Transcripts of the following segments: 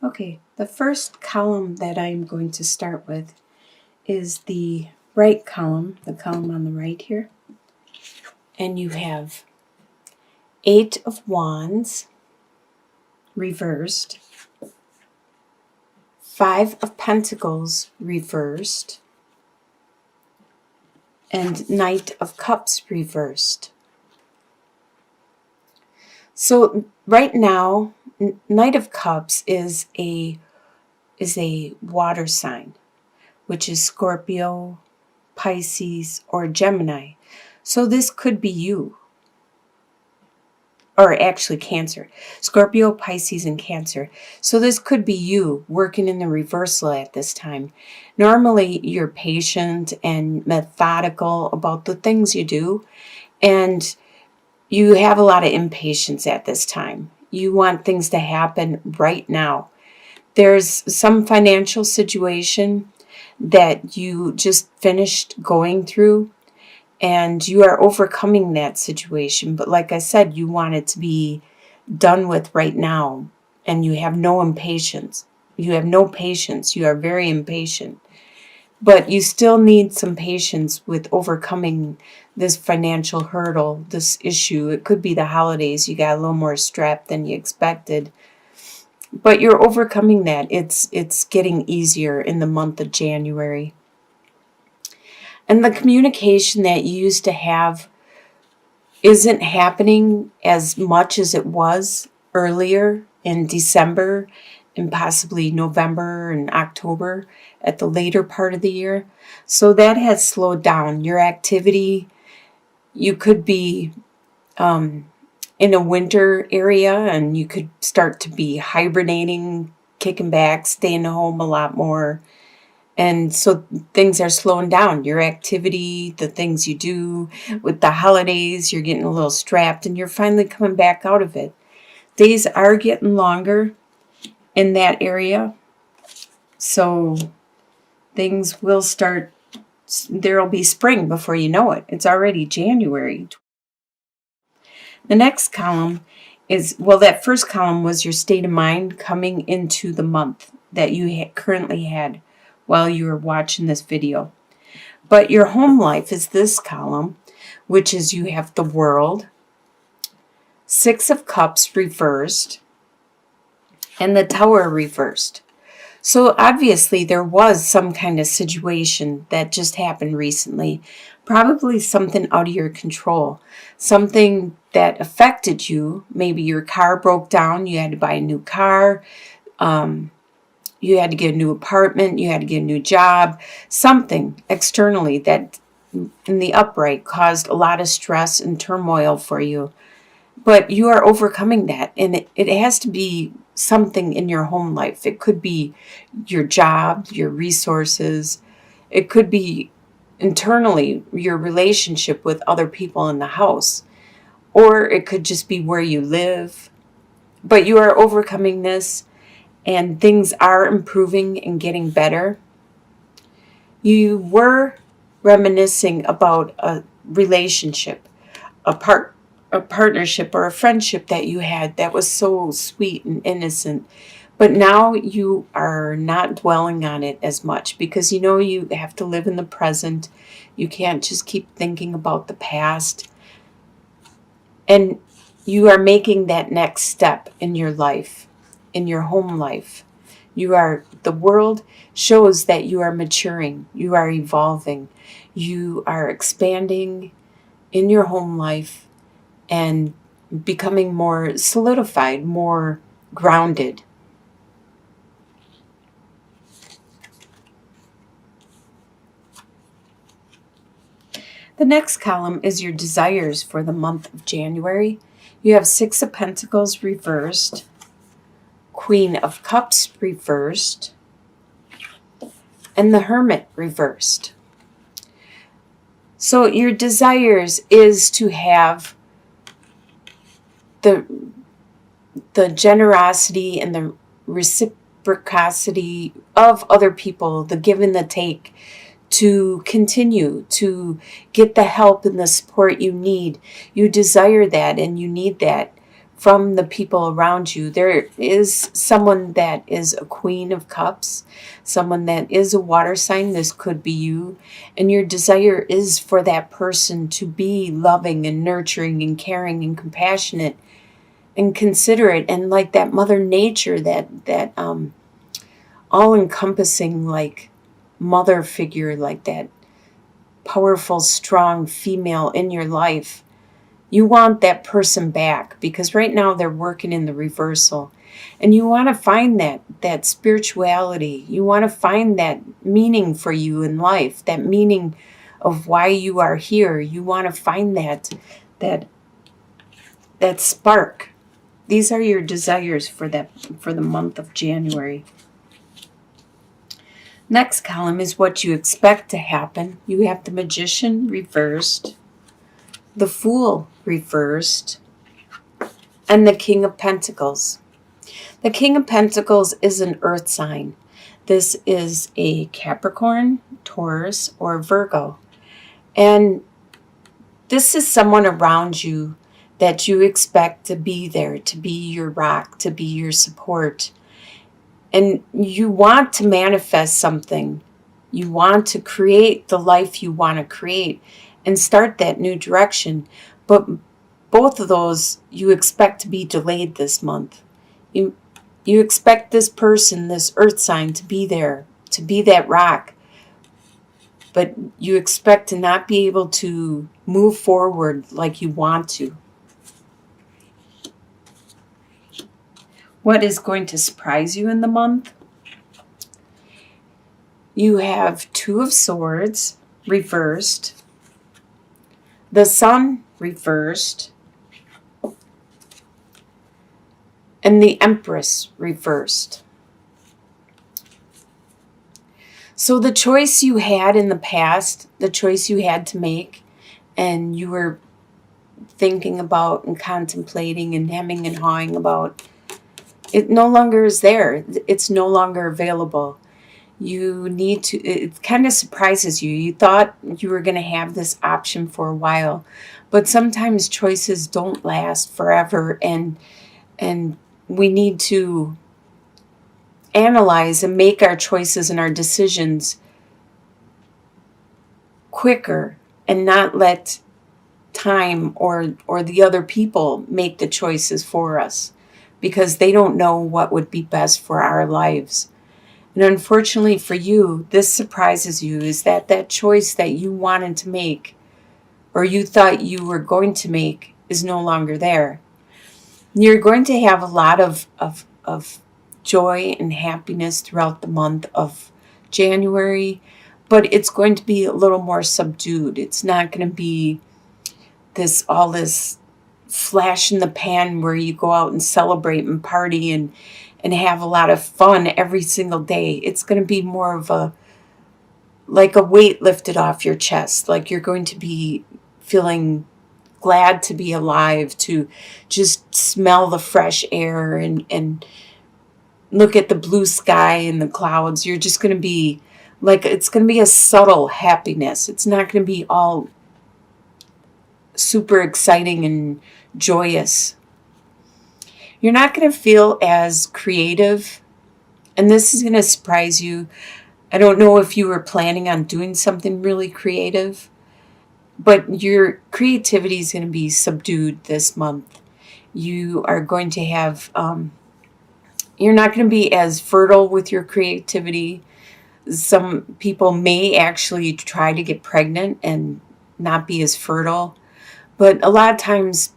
Okay, the first column that I'm going to start with is the right column, the column on the right here. And you have 8 of Wands reversed, 5 of Pentacles reversed, and Knight of Cups reversed. So right now, Knight of Cups is a water sign, which is Scorpio, Pisces, or Gemini. So this could be you. Or actually Cancer. Scorpio, Pisces, and Cancer. So this could be you working in the reversal at this time. Normally, you're patient and methodical about the things you do, and you have a lot of impatience at this time. You want things to happen right now. There's some financial situation that you just finished going through, and you are overcoming that situation. But like I said, you want it to be done with right now, and you have no impatience. You have no patience. You are very impatient. But you still need some patience with overcoming this financial hurdle, this issue. It could be the holidays. You got a little more strapped than you expected. But you're overcoming that. It's getting easier in the month of January. And the communication that you used to have isn't happening as much as it was earlier in December and possibly November and October at the later part of the year. So that has slowed down your activity. You could be in a winter area, and you could start to be hibernating, kicking back, staying home a lot more. And so things are slowing down. Your activity, the things you do with the holidays, you're getting a little strapped, and you're finally coming back out of it. Days are getting longer in that area. So things will start, there'll be spring before you know it. It's already January. The next column is, well, that first column was your state of mind coming into the month that you currently had while you were watching this video. But your home life is this column, which is you have the World, 6 of Cups reversed, and the Tower reversed. So obviously there was some kind of situation that just happened recently, probably something out of your control, something that affected you. Maybe your car broke down, you had to buy a new car, you had to get a new apartment, you had to get a new job, something externally that in the upright caused a lot of stress and turmoil for you. But you are overcoming that, and it has to be something in your home life. It could be your job, your resources. It could be internally your relationship with other people in the house. Or it could just be where you live. But you are overcoming this, and things are improving and getting better. You were reminiscing about a relationship, a partnership or a friendship that you had that was so sweet and innocent. But now you are not dwelling on it as much because you know you have to live in the present. You can't just keep thinking about the past. And you are making that next step in your life, in your home life. The world shows that you are maturing, you are evolving, you are expanding in your home life and becoming more solidified, more grounded. The next column is your desires for the month of January. You have 6 of Pentacles reversed, Queen of Cups reversed, and the Hermit reversed. So your desires is to have the generosity and the reciprocity of other people, the give and the take, to continue to get the help and the support you need. You desire that and you need that from the people around you. There is someone that is a Queen of Cups, someone that is a water sign. This could be you. And your desire is for that person to be loving and nurturing and caring and compassionate and considerate, and like that Mother Nature, that all-encompassing, like, mother figure, like that powerful, strong female in your life. You want that person back, because right now they're working in the reversal. And you want to find that spirituality. You want to find that meaning for you in life, that meaning of why you are here. You want to find that spark. These are your desires for the month of January. Next column is what you expect to happen. You have the Magician reversed, the Fool reversed, and the King of Pentacles. The King of Pentacles is an earth sign. This is a Capricorn, Taurus, or Virgo. And this is someone around you that you expect to be there, to be your rock, to be your support. And you want to manifest something. You want to create the life you want to create and start that new direction. But both of those you expect to be delayed this month. You expect this person, this earth sign, to be there, to be that rock. But you expect to not be able to move forward like you want to. What is going to surprise you in the month? You have Two of Swords reversed, the Sun reversed, and the Empress reversed. So the choice you had in the past, the choice you had to make, and you were thinking about and contemplating and hemming and hawing about, it no longer is there. It's no longer available. You need to, it kind of surprises you. You thought you were going to have this option for a while, but sometimes choices don't last forever, and we need to analyze and make our choices and our decisions quicker and not let time or the other people make the choices for us, because they don't know what would be best for our lives. And unfortunately for you, this surprises you, is that choice that you wanted to make or you thought you were going to make is no longer there. You're going to have a lot of joy and happiness throughout the month of January, but it's going to be a little more subdued. It's not going to be all this flash in the pan where you go out and celebrate and party and have a lot of fun every single day. It's going to be more of like a weight lifted off your chest. Like you're going to be feeling glad to be alive, to just smell the fresh air and look at the blue sky and the clouds. You're just going to be like, it's going to be a subtle happiness. It's not going to be all super exciting and joyous. You're not going to feel as creative, and this is going to surprise you. I don't know if you were planning on doing something really creative, but your creativity is going to be subdued this month. You are going to have, you're not going to be as fertile with your creativity. Some people may actually try to get pregnant and not be as fertile, but a lot of times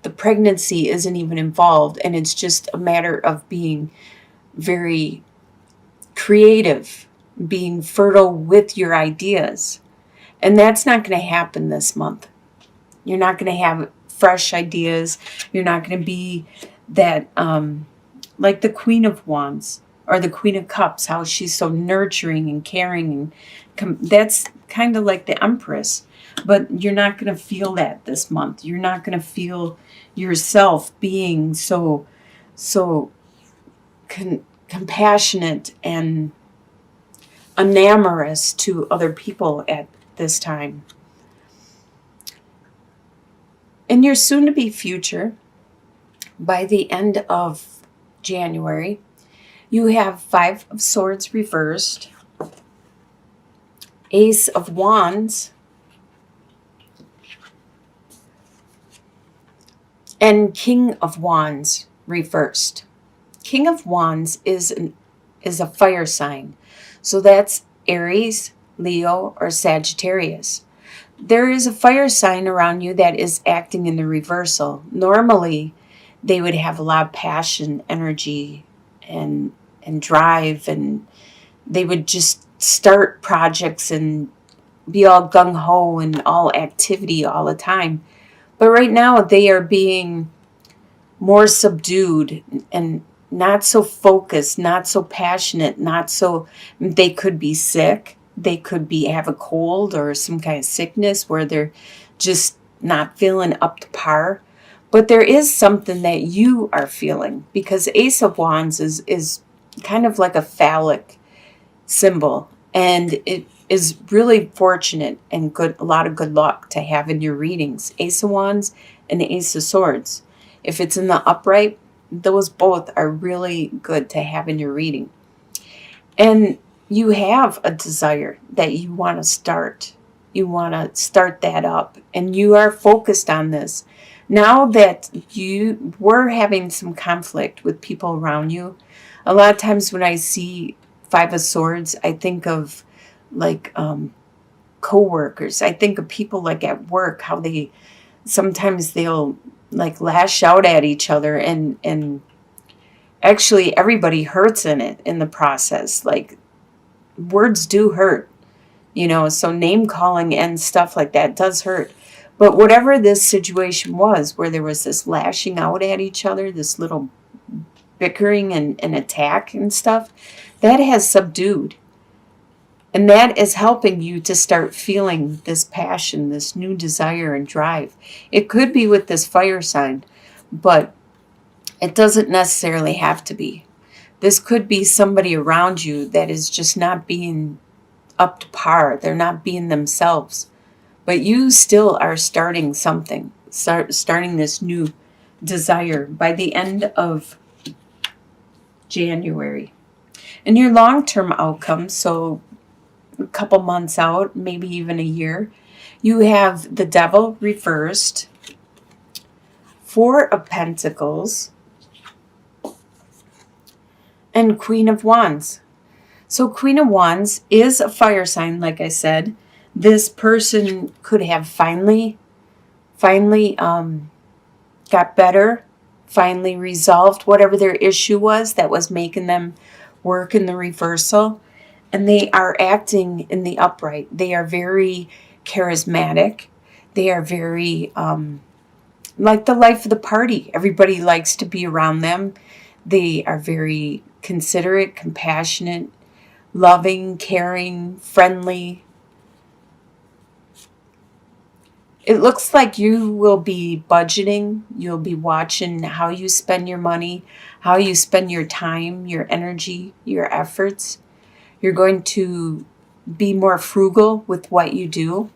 the pregnancy isn't even involved, and it's just a matter of being very creative, being fertile with your ideas. And that's not going to happen this month. You're not going to have fresh ideas. You're not going to be that, like the Queen of Wands or the Queen of Cups, how she's so nurturing and caring. And that's kind of like the Empress. But you're not going to feel that this month. You're not going to feel yourself being so compassionate and enamorous to other people at this time. In your soon-to-be future, By the end of January, you have Five of Swords reversed, Ace of Wands, and King of Wands reversed. King of Wands is a fire sign. So that's Aries, Leo, or Sagittarius. There is a fire sign around you that is acting in the reversal. Normally, they would have a lot of passion, energy, and drive, and they would just start projects and be all gung-ho and all activity all the time. But right now, they are being more subdued and not so focused, not so passionate, not so, they could be sick. They could be have a cold or some kind of sickness where they're just not feeling up to par. But there is something that you are feeling, because Ace of Wands is kind of like a phallic symbol, and it is really fortunate and good, a lot of good luck to have in your readings. Ace of Wands and Ace of Swords. If it's in the upright, those both are really good to have in your reading. And you have a desire that you want to start. You want to start that up, and you are focused on this. Now that you were having some conflict with people around you, a lot of times when I see Five of Swords, I think of like co-workers. I think of people like at work, how they sometimes they'll like lash out at each other, and actually everybody hurts in it in the process. Like, words do hurt, so name calling and stuff like that does hurt. But whatever this situation was, where there was this lashing out at each other, this little bickering and attack and stuff, that has subdued. And that is helping you to start feeling this passion, this new desire and drive. It could be with this fire sign, but it doesn't necessarily have to be. This could be somebody around you that is just not being up to par. They're not being themselves. But you still are starting something, starting this new desire by the end of January. And your long-term outcome, so a couple months out, maybe even a year, you have the Devil reversed, Four of Pentacles, and Queen of Wands. So Queen of Wands is a fire sign, like I said. This person could have finally got better, finally resolved whatever their issue was that was making them work in the reversal. And they are acting in the upright. They are very charismatic. They are very like the life of the party. Everybody likes to be around them. They are very considerate, compassionate, loving, caring, friendly. It looks like you will be budgeting. You'll be watching how you spend your money, how you spend your time, your energy, your efforts. You're going to be more frugal with what you do.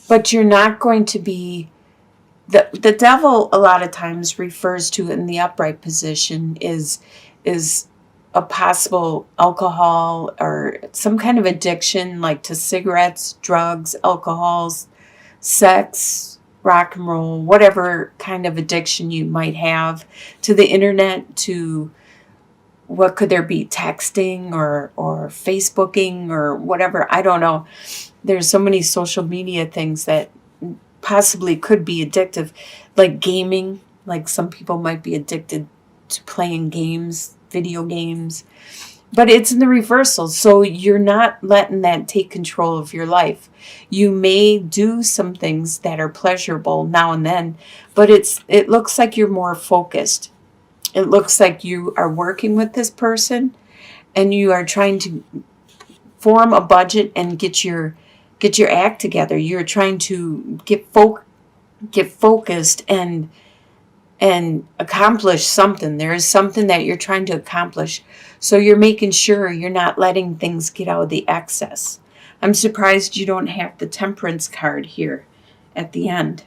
But you're not going to be... The devil a lot of times refers to in the upright position is a possible alcohol or some kind of addiction, like to cigarettes, drugs, alcohols, sex, rock and roll, whatever kind of addiction you might have, to the internet, to what could there be, texting or Facebooking or whatever. I don't know. There's so many social media things that possibly could be addictive, like gaming. Like some people might be addicted to playing games, video games, but it's in the reversal. So you're not letting that take control of your life. You may do some things that are pleasurable now and then, but it looks like you're more focused. It looks like you are working with this person and you are trying to form a budget and get your act together. You're trying to get focused and accomplish something. There is something that you're trying to accomplish. So you're making sure you're not letting things get out of the excess. I'm surprised you don't have the Temperance card here at the end.